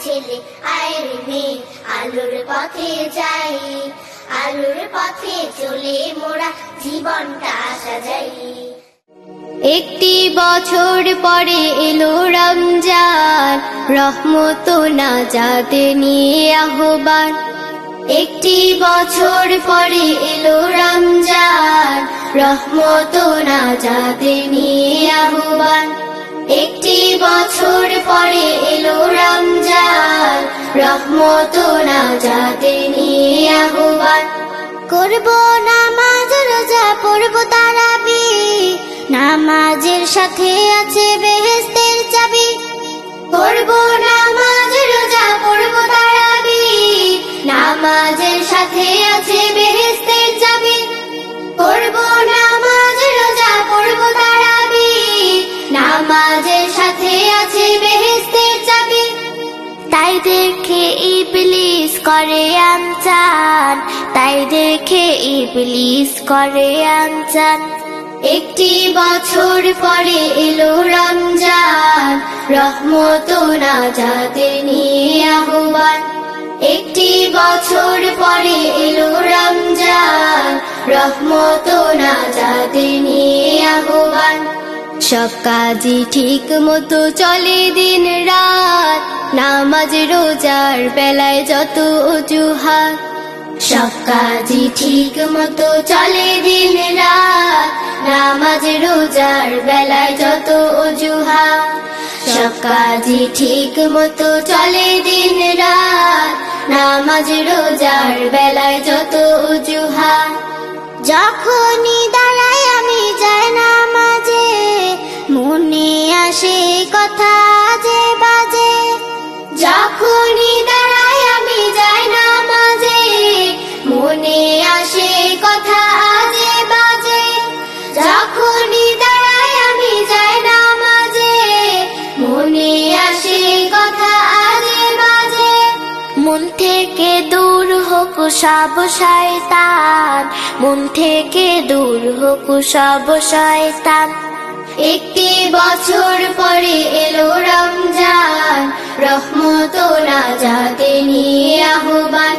ছেলে আয় রে মেয়ে আলোর পথে যাই, আলোর পথে চলে মোরা জীবনটা সাজাই। একটি বছর পরে এলো রমজান, রহমত নাজাত নিয়ে আহ্বান। একটি বছর পরে এলো রমজান, রহমত নাজাত নিয়ে আহ্বান। একটি বছর পরে এলো রমজান, রহমত নাজাত নিয়ে আহ্বান। করব নামাজ রোজা পড়ব তারাবিহ, নামাজের সাথে আছে বেহেশতের চাবি। করব নামাজ রোজা পড়ব তারাবিহ, নামাজের সাথে আছে বেহেশতের চাবি। করব নামাজ রোজা পড়ব তারাবিহ, নামাজের সাথে আছে বেহেশতের চাবি। তাই দেখে ইবলিস করে আনচান, তাই দেখে ইবলিস করে আনচান। একটি বছর পরে এলো রমজান, রহমত নাজাত নিয়ে আহ্বান। একটি বছর পরে এলো রমজান, রহমত নাজাত নিয়ে আহ্বান। সব কাজই ঠিক মতো চলে দিন রাত, নামাজ রোজার বেলায় যত অজুহাত। সব কাজই ঠিক মতো চলে দিন রাত, নামাজ রোজার বেলায় যত অজুহাত। সব কাজই ঠিক মতো চলে দিন রাত, নামাজ রোজার বেলায় যত অজুহাত। যখনই দাঁড়াই আমি যাই নামাজে, মনে আসে কথা যে বাজে। যখনই দাঁড়াই আমি যাই নামাজে, মনে আসে কথা যে বাজে। যখনই দাঁড়াই আমি যাই নামাজে, মনে আসে কথা যে বাজে। মন থেকে দূর হোক সব শয়তান, মন থেকে দূর হোক সব শয়তান। একটি বছর পরে এলো রমজান, রহমত নাজাত নিয়ে আহ্বান।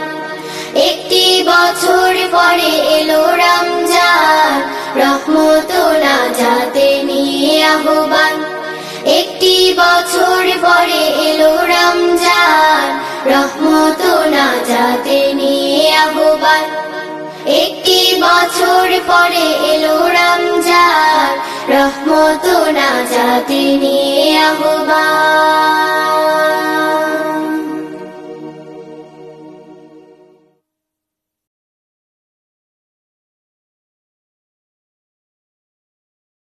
একটি বছর পরে এলো রমজান, রহমত নাজাত নিয়ে আহ্বান। একটি বছর পরে এলো রমজান, রহমত নাজাত নিয়ে আহ্বান। একটি বছর পরে এলো রমজান, রহমত নাজাত নিয়ে আহ্বান।